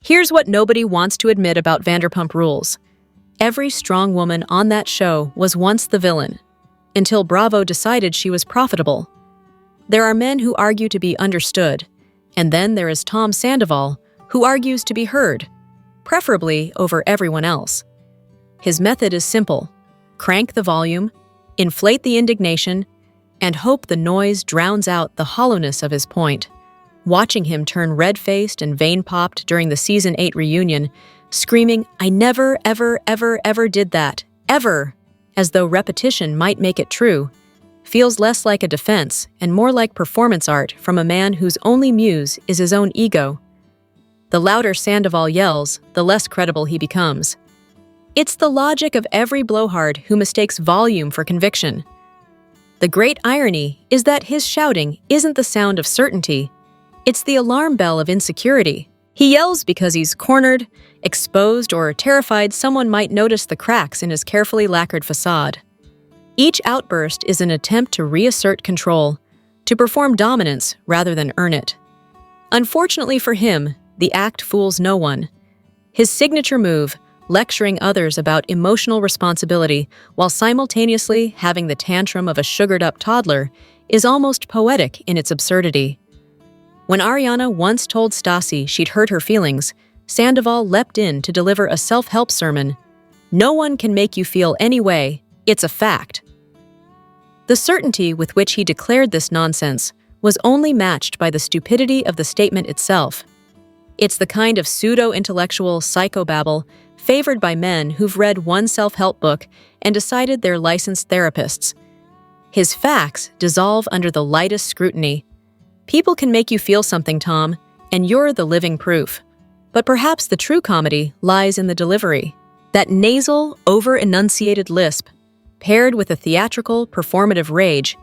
Here's what nobody wants to admit about Vanderpump Rules. Every strong woman on that show was once the villain, until Bravo decided she was profitable. There are men who argue to be understood, and then there is Tom Sandoval, who argues to be heard, preferably over everyone else. His method is simple: crank the volume, inflate the indignation, and hope the noise drowns out the hollowness of his point. Watching him turn red-faced and vein-popped during the Season 8 reunion, screaming, "I never, ever, ever, ever did that, ever," as though repetition might make it true, feels less like a defense and more like performance art from a man whose only muse is his own ego. The louder Sandoval yells, the less credible he becomes. It's the logic of every blowhard who mistakes volume for conviction. The great irony is that his shouting isn't the sound of certainty. It's the alarm bell of insecurity. He yells because he's cornered, exposed, or terrified someone might notice the cracks in his carefully lacquered facade. Each outburst is an attempt to reassert control, to perform dominance rather than earn it. Unfortunately for him, the act fools no one. His signature move, lecturing others about emotional responsibility while simultaneously having the tantrum of a sugared-up toddler, is almost poetic in its absurdity. When Ariana once told Stassi she'd hurt her feelings, Sandoval leapt in to deliver a self-help sermon. "No one can make you feel any way, it's a fact." The certainty with which he declared this nonsense was only matched by the stupidity of the statement itself. It's the kind of pseudo-intellectual psychobabble favored by men who've read one self-help book and decided they're licensed therapists. His facts dissolve under the lightest scrutiny. People can make you feel something, Tom, and you're the living proof. But perhaps the true comedy lies in the delivery. That nasal, over-enunciated lisp, paired with a theatrical, performative rage,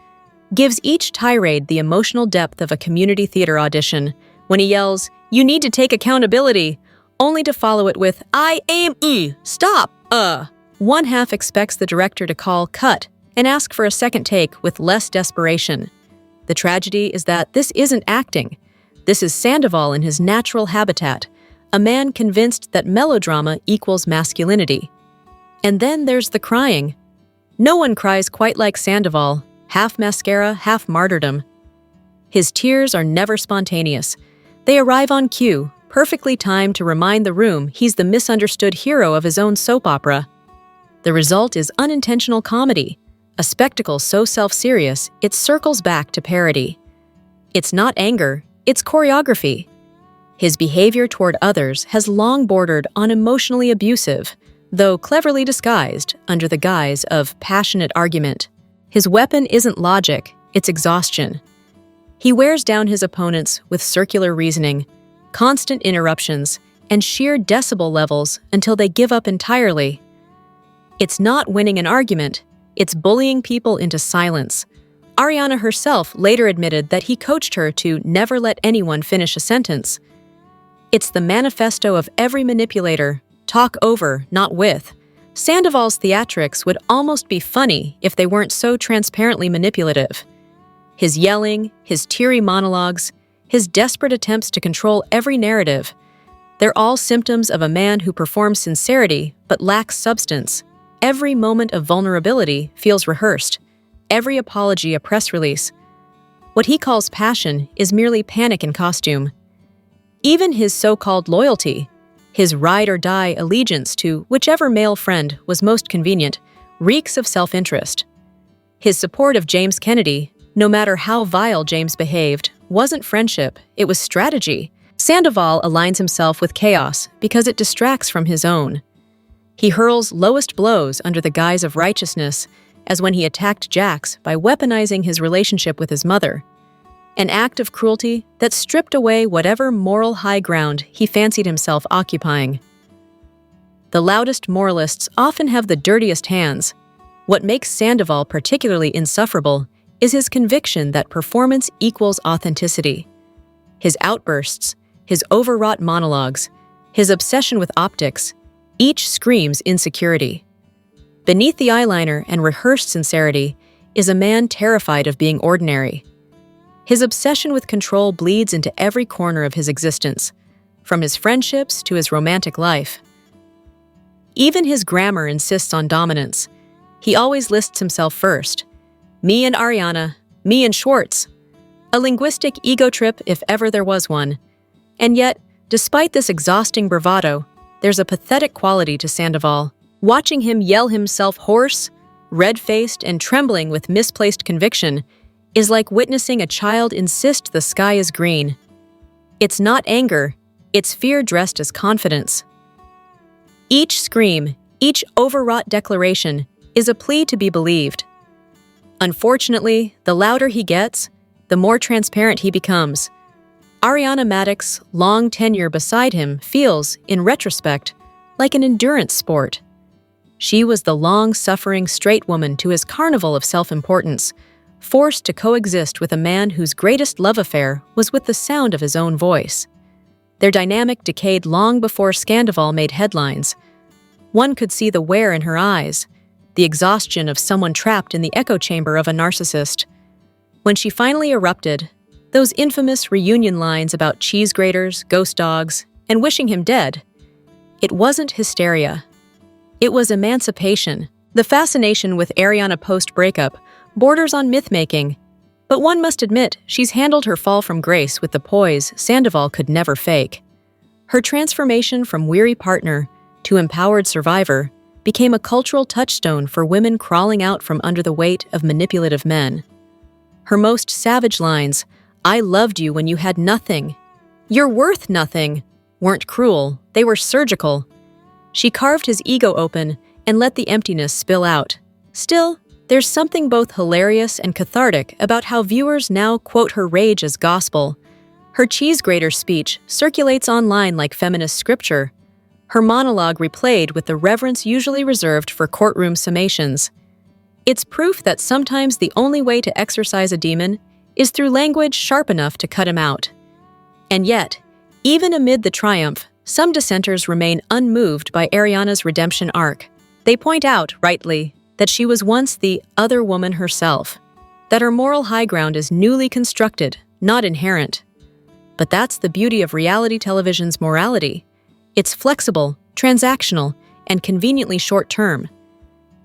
gives each tirade the emotional depth of a community theater audition when he yells, "You need to take accountability," only to follow it with, "I aim, stop, One half expects the director to call cut and ask for a second take with less desperation. The tragedy is that this isn't acting. This is Sandoval in his natural habitat, a man convinced that melodrama equals masculinity. And then there's the crying. No one cries quite like Sandoval, half mascara, half martyrdom. His tears are never spontaneous. They arrive on cue, perfectly timed to remind the room he's the misunderstood hero of his own soap opera. The result is unintentional comedy, a spectacle so self-serious it circles back to parody. It's not anger, it's choreography. His behavior toward others has long bordered on emotionally abusive, though cleverly disguised under the guise of passionate argument. His weapon isn't logic, it's exhaustion. He wears down his opponents with circular reasoning, constant interruptions, and sheer decibel levels until they give up entirely. It's not winning an argument, it's bullying people into silence. Ariana herself later admitted that he coached her to never let anyone finish a sentence. It's the manifesto of every manipulator: talk over, not with. Sandoval's theatrics would almost be funny if they weren't so transparently manipulative. His yelling, his teary monologues, his desperate attempts to control every narrative, they're all symptoms of a man who performs sincerity but lacks substance. Every moment of vulnerability feels rehearsed, every apology a press release. What he calls passion is merely panic in costume. Even his so-called loyalty, his ride-or-die allegiance to whichever male friend was most convenient, reeks of self-interest. His support of James Kennedy, no matter how vile James behaved, wasn't friendship, it was strategy. Sandoval aligns himself with chaos because it distracts from his own. He hurls lowest blows under the guise of righteousness, as when he attacked Jax by weaponizing his relationship with his mother. An act of cruelty that stripped away whatever moral high ground he fancied himself occupying. The loudest moralists often have the dirtiest hands. What makes Sandoval particularly insufferable is his conviction that performance equals authenticity. His outbursts, his overwrought monologues, his obsession with optics, each screams insecurity. Beneath the eyeliner and rehearsed sincerity is a man terrified of being ordinary. His obsession with control bleeds into every corner of his existence, from his friendships to his romantic life. Even his grammar insists on dominance. He always lists himself first. Me and Ariana, me and Schwartz. A linguistic ego trip if ever there was one. And yet, despite this exhausting bravado, there's a pathetic quality to Sandoval. Watching him yell himself hoarse, red-faced, and trembling with misplaced conviction is like witnessing a child insist the sky is green. It's not anger, it's fear dressed as confidence. Each scream, each overwrought declaration is a plea to be believed. Unfortunately, the louder he gets, the more transparent he becomes. Ariana Maddox's long tenure beside him feels, in retrospect, like an endurance sport. She was the long-suffering straight woman to his carnival of self-importance, forced to coexist with a man whose greatest love affair was with the sound of his own voice. Their dynamic decayed long before Sandoval made headlines. One could see the wear in her eyes, the exhaustion of someone trapped in the echo chamber of a narcissist. When she finally erupted, those infamous reunion lines about cheese graters, ghost dogs, and wishing him dead, it wasn't hysteria. It was emancipation. The fascination with Ariana post-breakup borders on myth-making, but one must admit she's handled her fall from grace with the poise Sandoval could never fake. Her transformation from weary partner to empowered survivor became a cultural touchstone for women crawling out from under the weight of manipulative men. Her most savage lines, "I loved you when you had nothing," "You're worth nothing," weren't cruel, they were surgical. She carved his ego open and let the emptiness spill out. Still, there's something both hilarious and cathartic about how viewers now quote her rage as gospel. Her cheese grater speech circulates online like feminist scripture, her monologue replayed with the reverence usually reserved for courtroom summations. It's proof that sometimes the only way to exorcise a demon is through language sharp enough to cut him out. And yet, even amid the triumph, some dissenters remain unmoved by Ariana's redemption arc. They point out, rightly, that she was once the other woman herself, that her moral high ground is newly constructed, not inherent. But that's the beauty of reality television's morality. It's flexible, transactional, and conveniently short-term.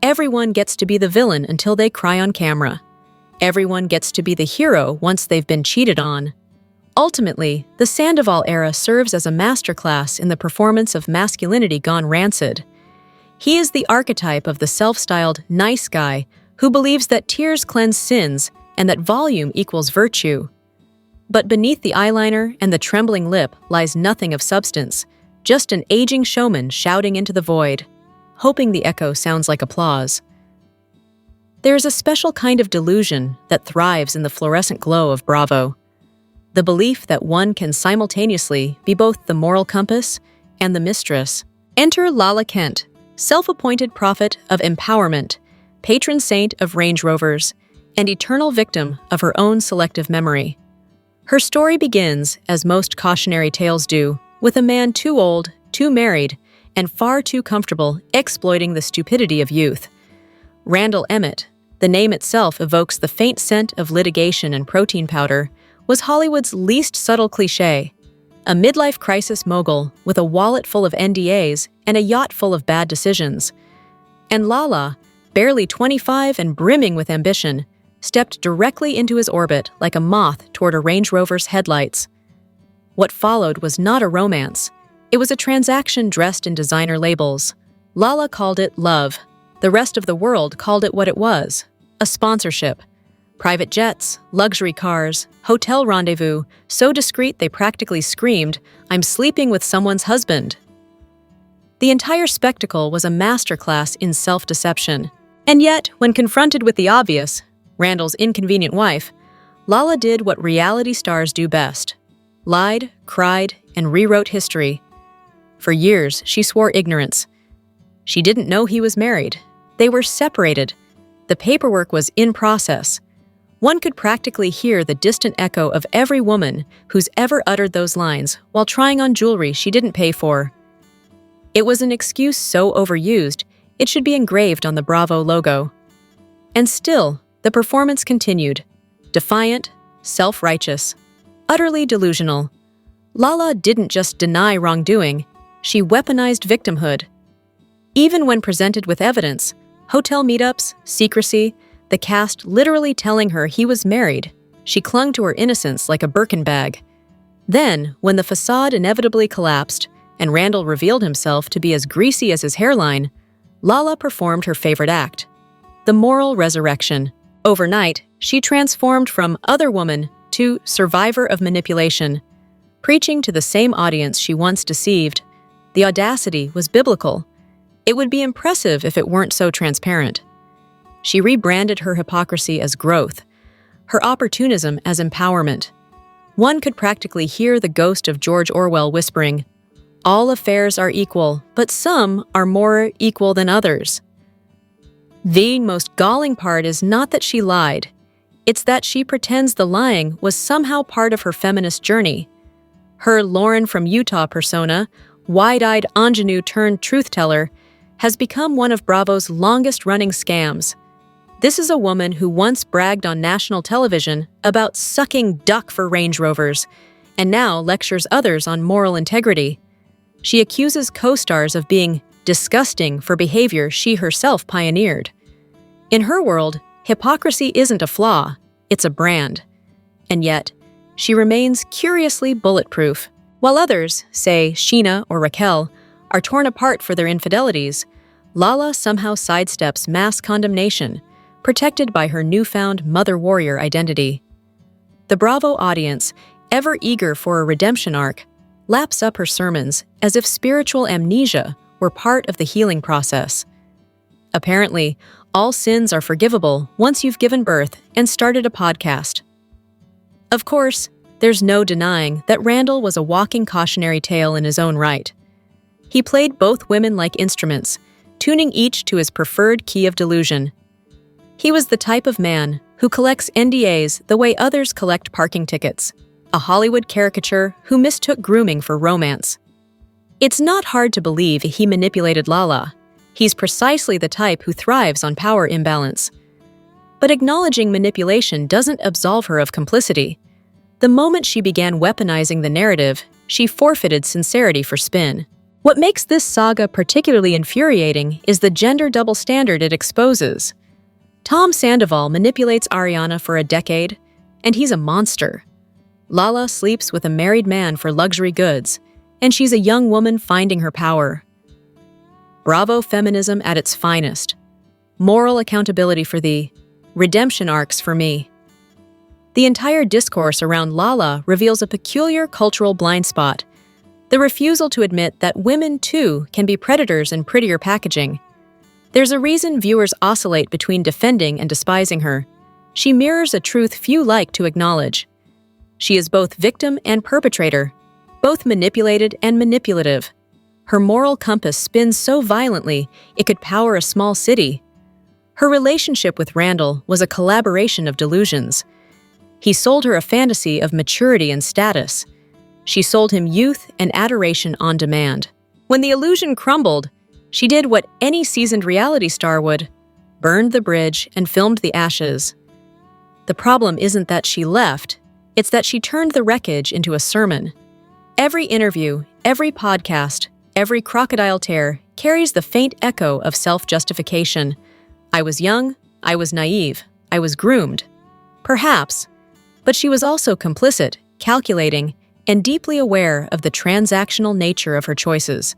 Everyone gets to be the villain until they cry on camera. Everyone gets to be the hero once they've been cheated on. Ultimately, the Sandoval era serves as a masterclass in the performance of masculinity gone rancid. He is the archetype of the self-styled nice guy who believes that tears cleanse sins and that volume equals virtue. But beneath the eyeliner and the trembling lip lies nothing of substance, just an aging showman shouting into the void, hoping the echo sounds like applause. There is a special kind of delusion that thrives in the fluorescent glow of Bravo. The belief that one can simultaneously be both the moral compass and the mistress. Enter Lala Kent, self-appointed prophet of empowerment, patron saint of Range Rovers, and eternal victim of her own selective memory. Her story begins, as most cautionary tales do, with a man too old, too married, and far too comfortable exploiting the stupidity of youth. Randall Emmett, the name itself evokes the faint scent of litigation and protein powder, was Hollywood's least subtle cliché, a midlife crisis mogul with a wallet full of NDAs and a yacht full of bad decisions. And Lala, barely 25 and brimming with ambition, stepped directly into his orbit like a moth toward a Range Rover's headlights. What followed was not a romance. It was a transaction dressed in designer labels. Lala called it love. The rest of the world called it what it was, a sponsorship. Private jets, luxury cars, hotel rendezvous, so discreet they practically screamed, "I'm sleeping with someone's husband." The entire spectacle was a masterclass in self-deception. And yet, when confronted with the obvious, Randall's inconvenient wife, Lala did what reality stars do best: lied, cried, and rewrote history. For years, she swore ignorance. She didn't know he was married. They were separated. The paperwork was in process. One could practically hear the distant echo of every woman who's ever uttered those lines while trying on jewelry she didn't pay for. It was an excuse so overused, it should be engraved on the Bravo logo. And still, the performance continued, defiant, self-righteous, utterly delusional. Lala didn't just deny wrongdoing, she weaponized victimhood. Even when presented with evidence, hotel meetups, secrecy, the cast literally telling her he was married, she clung to her innocence like a Birkin bag. Then, when the facade inevitably collapsed and Randall revealed himself to be as greasy as his hairline, Lala performed her favorite act, the moral resurrection. Overnight, she transformed from other woman to survivor of manipulation, preaching to the same audience she once deceived. The audacity was biblical. It would be impressive if it weren't so transparent. She rebranded her hypocrisy as growth, her opportunism as empowerment. One could practically hear the ghost of George Orwell whispering, "All affairs are equal, but some are more equal than others." The most galling part is not that she lied. It's that she pretends the lying was somehow part of her feminist journey. Her Lauren from Utah persona, wide-eyed ingenue turned truth-teller, has become one of Bravo's longest-running scams. This is a woman who once bragged on national television about sucking duck for Range Rovers, and now lectures others on moral integrity. She accuses co-stars of being disgusting for behavior she herself pioneered. In her world, hypocrisy isn't a flaw, it's a brand. And yet, she remains curiously bulletproof. While others, say Scheana or Raquel, are torn apart for their infidelities, Lala somehow sidesteps mass condemnation, protected by her newfound mother warrior identity. The Bravo audience, ever eager for a redemption arc, laps up her sermons as if spiritual amnesia were part of the healing process. Apparently, all sins are forgivable once you've given birth and started a podcast. Of course, there's no denying that Randall was a walking cautionary tale in his own right. He played both women like instruments, tuning each to his preferred key of delusion. He was the type of man who collects NDAs the way others collect parking tickets, a Hollywood caricature who mistook grooming for romance. It's not hard to believe he manipulated Lala. He's precisely the type who thrives on power imbalance. But acknowledging manipulation doesn't absolve her of complicity. The moment she began weaponizing the narrative, she forfeited sincerity for spin. What makes this saga particularly infuriating is the gender double standard it exposes. Tom Sandoval manipulates Ariana for a decade, and he's a monster. Lala sleeps with a married man for luxury goods, and she's a young woman finding her power. Bravo feminism at its finest. Moral accountability for thee. Redemption arcs for me. The entire discourse around Lala reveals a peculiar cultural blind spot, the refusal to admit that women, too, can be predators in prettier packaging. There's a reason viewers oscillate between defending and despising her. She mirrors a truth few like to acknowledge. She is both victim and perpetrator, both manipulated and manipulative. Her moral compass spins so violently it could power a small city. Her relationship with Randall was a collaboration of delusions. He sold her a fantasy of maturity and status. She sold him youth and adoration on demand. When the illusion crumbled, she did what any seasoned reality star would: burned the bridge and filmed the ashes. The problem isn't that she left, it's that she turned the wreckage into a sermon. Every interview, every podcast, every crocodile tear carries the faint echo of self-justification. I was young, I was naive, I was groomed. Perhaps, but she was also complicit, calculating, and deeply aware of the transactional nature of her choices.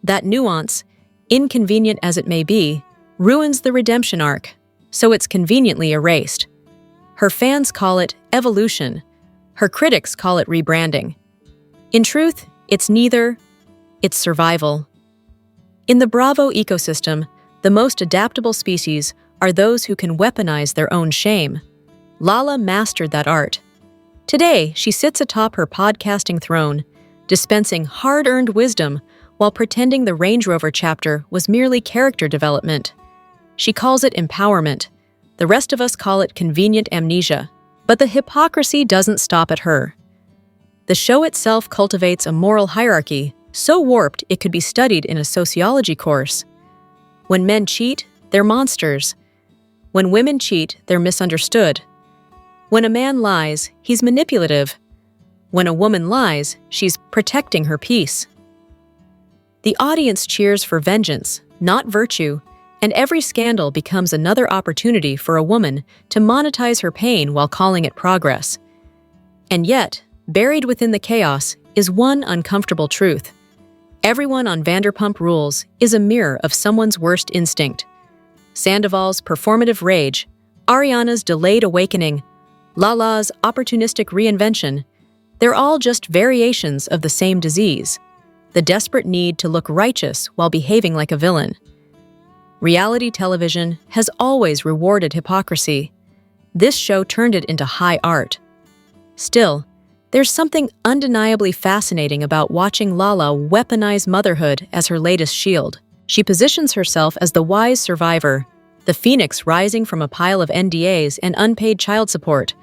That nuance, inconvenient as it may be, ruins the redemption arc, so it's conveniently erased. Her fans call it evolution. Her critics call it rebranding. In truth, it's neither. It's survival. In the Bravo ecosystem, the most adaptable species are those who can weaponize their own shame. Lala mastered that art. Today, she sits atop her podcasting throne, dispensing hard-earned wisdom while pretending the Range Rover chapter was merely character development. She calls it empowerment. The rest of us call it convenient amnesia. But the hypocrisy doesn't stop at her. The show itself cultivates a moral hierarchy so warped it could be studied in a sociology course. When men cheat, they're monsters. When women cheat, they're misunderstood. When a man lies, he's manipulative. When a woman lies, she's protecting her peace. The audience cheers for vengeance, not virtue, and every scandal becomes another opportunity for a woman to monetize her pain while calling it progress. And yet, buried within the chaos is one uncomfortable truth. Everyone on Vanderpump Rules is a mirror of someone's worst instinct. Sandoval's performative rage, Ariana's delayed awakening, Lala's opportunistic reinvention, they're all just variations of the same disease, the desperate need to look righteous while behaving like a villain. Reality television has always rewarded hypocrisy. This show turned it into high art. Still, there's something undeniably fascinating about watching Lala weaponize motherhood as her latest shield. She positions herself as the wise survivor, the phoenix rising from a pile of NDAs and unpaid child support,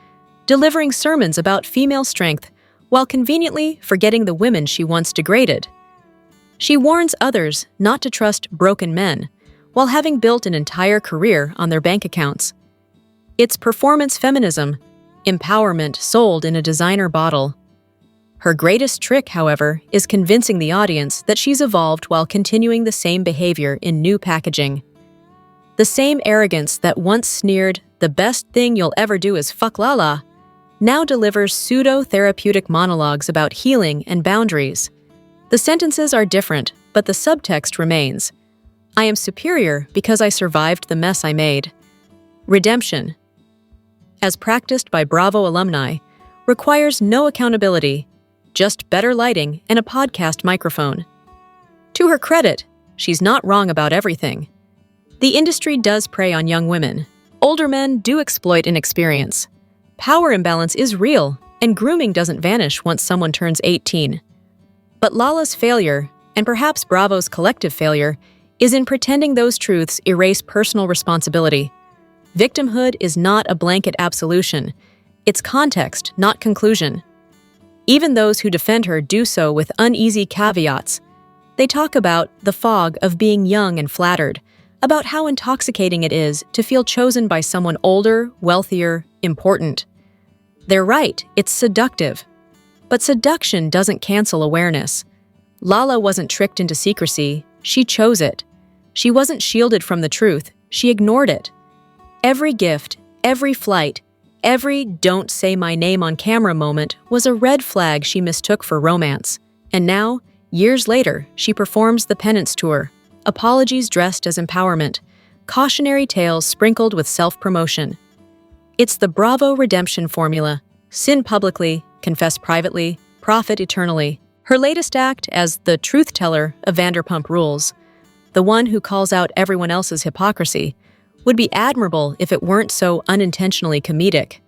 delivering sermons about female strength while conveniently forgetting the women she once degraded. She warns others not to trust broken men, while having built an entire career on their bank accounts. It's performance feminism, empowerment sold in a designer bottle. Her greatest trick, however, is convincing the audience that she's evolved while continuing the same behavior in new packaging. The same arrogance that once sneered, "The best thing you'll ever do is fuck Lala," now delivers pseudo-therapeutic monologues about healing and boundaries. The sentences are different, but the subtext remains. I am superior because I survived the mess I made. Redemption, as practiced by Bravo alumni, requires no accountability, just better lighting and a podcast microphone. To her credit, she's not wrong about everything. The industry does prey on young women. Older men do exploit inexperience. Power imbalance is real, and grooming doesn't vanish once someone turns 18. But Lala's failure, and perhaps Bravo's collective failure, is in pretending those truths erase personal responsibility. Victimhood is not a blanket absolution. It's context, not conclusion. Even those who defend her do so with uneasy caveats. They talk about the fog of being young and flattered, about how intoxicating it is to feel chosen by someone older, wealthier, important. They're right, it's seductive. But seduction doesn't cancel awareness. Lala wasn't tricked into secrecy, she chose it. She wasn't shielded from the truth, she ignored it. Every gift, every flight, every "don't say my name on camera" moment was a red flag she mistook for romance. And now, years later, she performs the penance tour, apologies dressed as empowerment, cautionary tales sprinkled with self-promotion. It's the Bravo redemption formula: sin publicly, confess privately, profit eternally. Her latest act as the truth teller of Vanderpump Rules, the one who calls out everyone else's hypocrisy, would be admirable if it weren't so unintentionally comedic.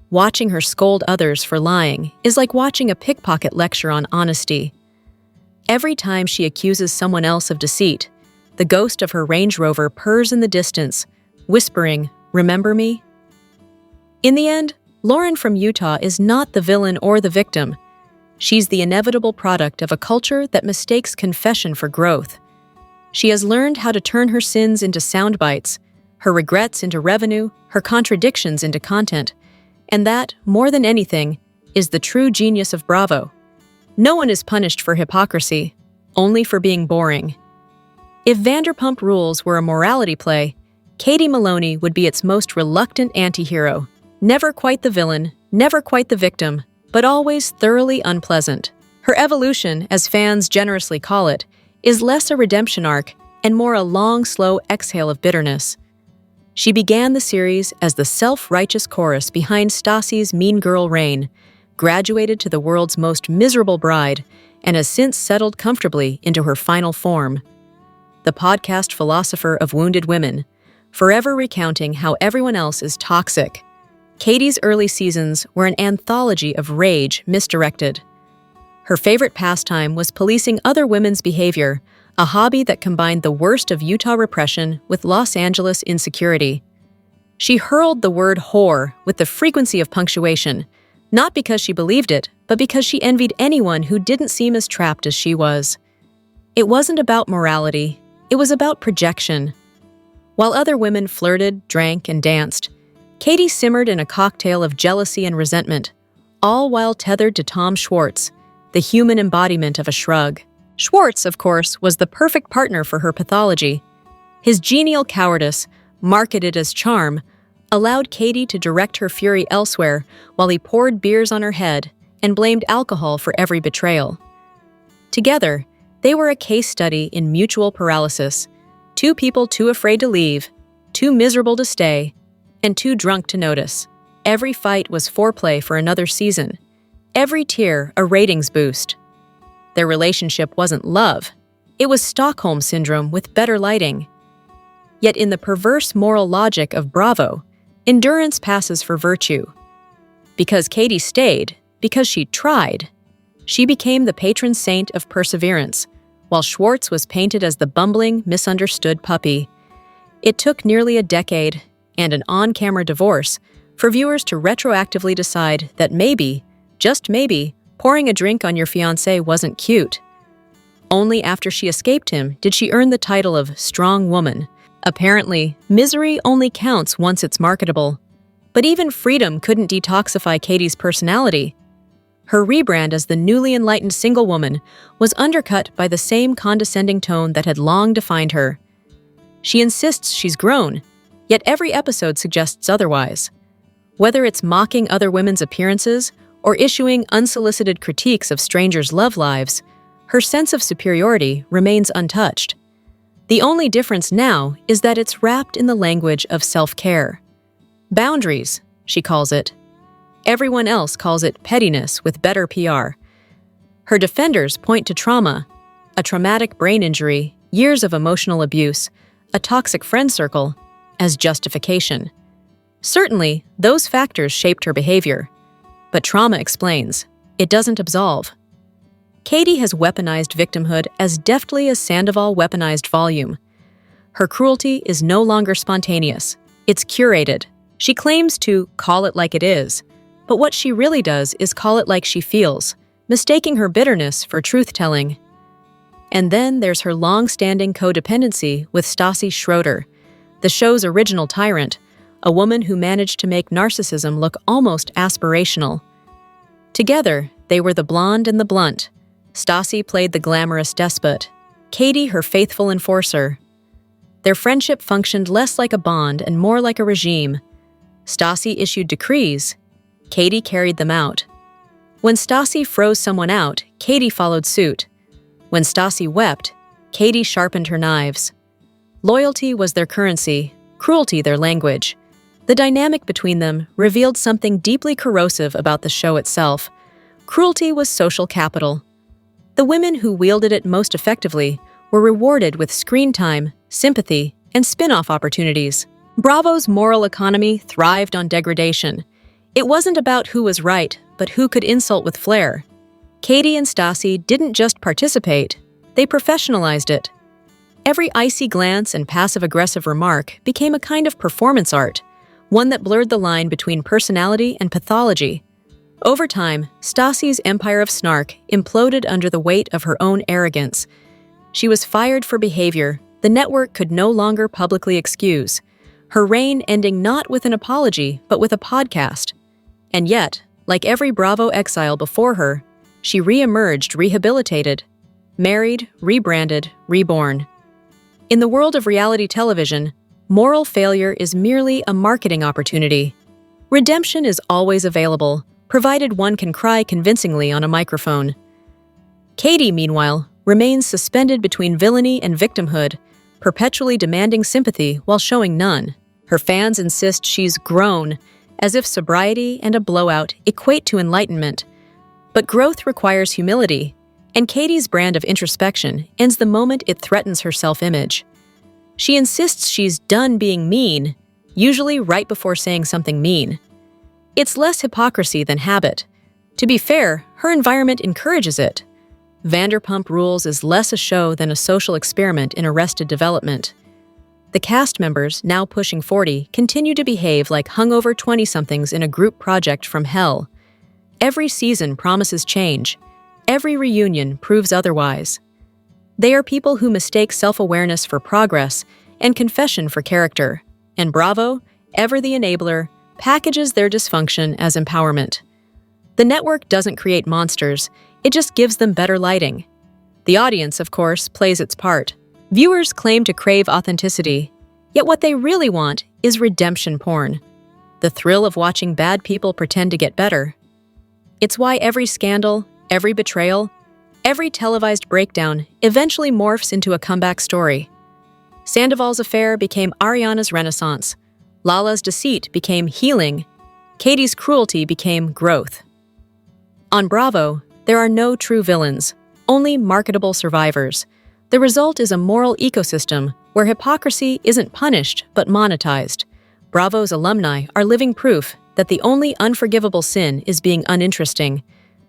Watching her scold others for lying is like watching a pickpocket lecture on honesty. Every time she accuses someone else of deceit, the ghost of her Range Rover purrs in the distance, whispering, "Remember me?" In the end, Lauren from Utah is not the villain or the victim. She's the inevitable product of a culture that mistakes confession for growth. She has learned how to turn her sins into sound bites, her regrets into revenue, her contradictions into content. And that, more than anything, is the true genius of Bravo. No one is punished for hypocrisy, only for being boring. If Vanderpump Rules were a morality play, Katie Maloney would be its most reluctant anti-hero. Never quite the villain, never quite the victim, but always thoroughly unpleasant. Her evolution, as fans generously call it, is less a redemption arc and more a long, slow exhale of bitterness. She began the series as the self-righteous chorus behind Stassi's mean girl reign, graduated to the world's most miserable bride, and has since settled comfortably into her final form. The podcast philosopher of wounded women, forever recounting how everyone else is toxic. Katie's early seasons were an anthology of rage misdirected. Her favorite pastime was policing other women's behavior, a hobby that combined the worst of Utah repression with Los Angeles insecurity. She hurled the word whore with the frequency of punctuation, not because she believed it, but because she envied anyone who didn't seem as trapped as she was. It wasn't about morality, it was about projection. While other women flirted, drank, and danced, Katie simmered in a cocktail of jealousy and resentment, all while tethered to Tom Schwartz, the human embodiment of a shrug. Schwartz, of course, was the perfect partner for her pathology. His genial cowardice, marketed as charm, allowed Katie to direct her fury elsewhere while he poured beers on her head and blamed alcohol for every betrayal. Together, they were a case study in mutual paralysis, two people too afraid to leave, too miserable to stay, and too drunk to notice. Every fight was foreplay for another season, every tear a ratings boost. Their relationship wasn't love, it was Stockholm Syndrome with better lighting. Yet in the perverse moral logic of Bravo, endurance passes for virtue. Because Katie stayed, because she tried, she became the patron saint of perseverance, while Schwartz was painted as the bumbling, misunderstood puppy. It took nearly a decade, and an on-camera divorce, for viewers to retroactively decide that maybe, just maybe, pouring a drink on your fiancé wasn't cute. Only after she escaped him did she earn the title of strong woman. Apparently, misery only counts once it's marketable. But even freedom couldn't detoxify Katie's personality. Her rebrand as the newly enlightened single woman was undercut by the same condescending tone that had long defined her. She insists she's grown, yet every episode suggests otherwise. Whether it's mocking other women's appearances or issuing unsolicited critiques of strangers' love lives, her sense of superiority remains untouched. The only difference now is that it's wrapped in the language of self-care. Boundaries, she calls it. Everyone else calls it pettiness with better PR. Her defenders point to trauma, a traumatic brain injury, years of emotional abuse, a toxic friend circle, as justification. Certainly, those factors shaped her behavior. But trauma explains. It doesn't absolve. Katie has weaponized victimhood as deftly as Sandoval weaponized volume. Her cruelty is no longer spontaneous. It's curated. She claims to call it like it is, but what she really does is call it like she feels, mistaking her bitterness for truth-telling. And then there's her long-standing codependency with Stassi Schroeder, the show's original tyrant, a woman who managed to make narcissism look almost aspirational. Together, they were the blonde and the blunt. Stassi played the glamorous despot, Katie her faithful enforcer. Their friendship functioned less like a bond and more like a regime. Stassi issued decrees, Katie carried them out. When Stassi froze someone out, Katie followed suit. When Stassi wept, Katie sharpened her knives. Loyalty was their currency, cruelty their language. The dynamic between them revealed something deeply corrosive about the show itself. Cruelty was social capital. The women who wielded it most effectively were rewarded with screen time, sympathy, and spin-off opportunities. Bravo's moral economy thrived on degradation. It wasn't about who was right, but who could insult with flair. Katie and Stassi didn't just participate, they professionalized it. Every icy glance and passive-aggressive remark became a kind of performance art, one that blurred the line between personality and pathology. Over time, Stassi's empire of snark imploded under the weight of her own arrogance. She was fired for behavior the network could no longer publicly excuse, her reign ending not with an apology, but with a podcast. And yet, like every Bravo exile before her, she re-emerged rehabilitated, married, rebranded, reborn. In the world of reality television, moral failure is merely a marketing opportunity. Redemption is always available, provided one can cry convincingly on a microphone. Katie, meanwhile, remains suspended between villainy and victimhood, perpetually demanding sympathy while showing none. Her fans insist she's grown, as if sobriety and a blowout equate to enlightenment. But growth requires humility, and Katie's brand of introspection ends the moment it threatens her self-image. She insists she's done being mean, usually right before saying something mean. It's less hypocrisy than habit. To be fair, her environment encourages it. Vanderpump Rules is less a show than a social experiment in arrested development. The cast members, now pushing 40, continue to behave like hungover 20-somethings in a group project from hell. Every season promises change. Every reunion proves otherwise. They are people who mistake self-awareness for progress and confession for character. And Bravo, ever the enabler, packages their dysfunction as empowerment. The network doesn't create monsters, it just gives them better lighting. The audience, of course, plays its part. Viewers claim to crave authenticity, yet what they really want is redemption porn. The thrill of watching bad people pretend to get better. It's why every scandal, every betrayal, every televised breakdown eventually morphs into a comeback story. Sandoval's affair became Ariana's renaissance. Lala's deceit became healing. Katie's cruelty became growth. On Bravo, there are no true villains, only marketable survivors. The result is a moral ecosystem where hypocrisy isn't punished but monetized. Bravo's alumni are living proof that the only unforgivable sin is being uninteresting.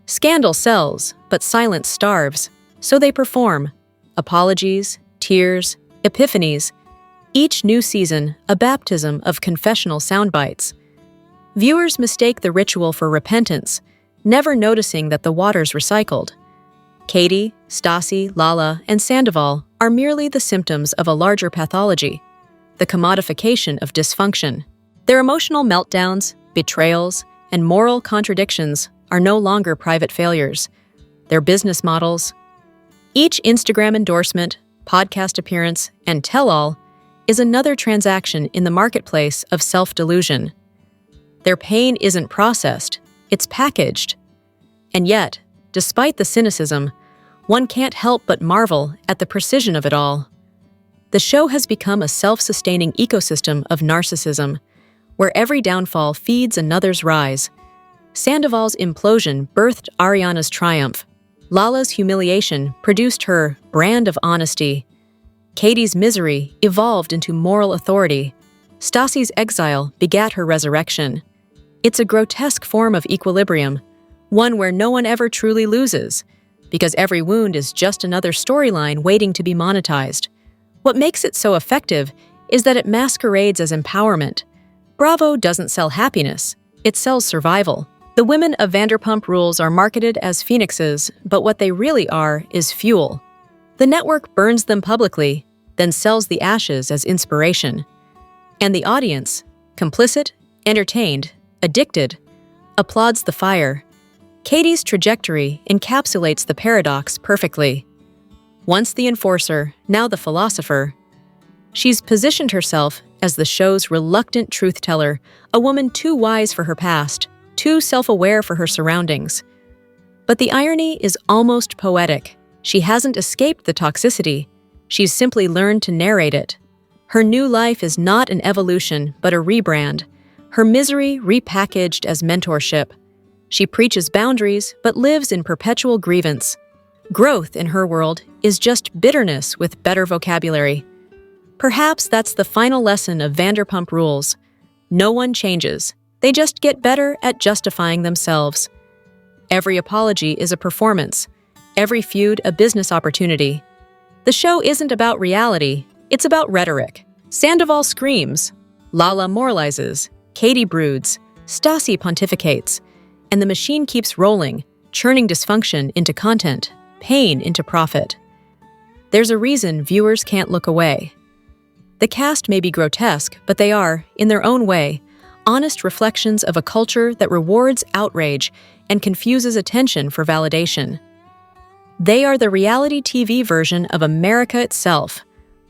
Scandal sells, but silence starves, so they perform. Apologies, tears, epiphanies. Each new season, a baptism of confessional soundbites. Viewers mistake the ritual for repentance, never noticing that the water's recycled. Katie, Stassi, Lala, and Sandoval are merely the symptoms of a larger pathology, the commodification of dysfunction. Their emotional meltdowns, betrayals, and moral contradictions are no longer private failures. They're business models. Each Instagram endorsement, podcast appearance, and tell-all is another transaction in the marketplace of self-delusion. Their pain isn't processed, it's packaged. And yet, despite the cynicism, one can't help but marvel at the precision of it all. The show has become a self-sustaining ecosystem of narcissism, where every downfall feeds another's rise. Sandoval's implosion birthed Ariana's triumph. Lala's humiliation produced her brand of honesty. Katie's misery evolved into moral authority. Stassi's exile begat her resurrection. It's a grotesque form of equilibrium, one where no one ever truly loses, because every wound is just another storyline waiting to be monetized. What makes it so effective is that it masquerades as empowerment. Bravo doesn't sell happiness, it sells survival. The women of Vanderpump Rules are marketed as phoenixes, but what they really are is fuel. The network burns them publicly, then sells the ashes as inspiration. And the audience, complicit, entertained, addicted, applauds the fire. Katie's trajectory encapsulates the paradox perfectly. Once the enforcer, now the philosopher. She's positioned herself as the show's reluctant truth-teller, a woman too wise for her past, too self-aware for her surroundings. But the irony is almost poetic. She hasn't escaped the toxicity. She's simply learned to narrate it. Her new life is not an evolution, but a rebrand. Her misery repackaged as mentorship. She preaches boundaries, but lives in perpetual grievance. Growth, in her world, is just bitterness with better vocabulary. Perhaps that's the final lesson of Vanderpump Rules. No one changes. They just get better at justifying themselves. Every apology is a performance. Every feud a business opportunity. The show isn't about reality, it's about rhetoric. Sandoval screams, Lala moralizes, Katie broods, Stassi pontificates, and the machine keeps rolling, churning dysfunction into content, pain into profit. There's a reason viewers can't look away. The cast may be grotesque, but they are, in their own way, honest reflections of a culture that rewards outrage and confuses attention for validation. They are the reality TV version of America itself,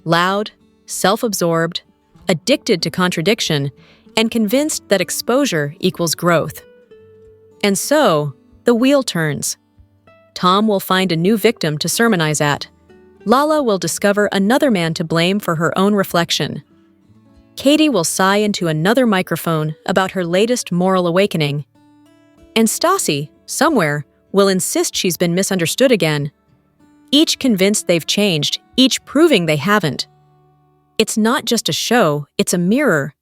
loud, self-absorbed, addicted to contradiction, and convinced that exposure equals growth. And so, the wheel turns. Tom will find a new victim to sermonize at. Lala will discover another man to blame for her own reflection. Katie will sigh into another microphone about her latest moral awakening. And Stassi, somewhere, will insist she's been misunderstood again. Each convinced they've changed, each proving they haven't. It's not just a show, it's a mirror.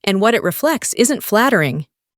And what it reflects isn't flattering.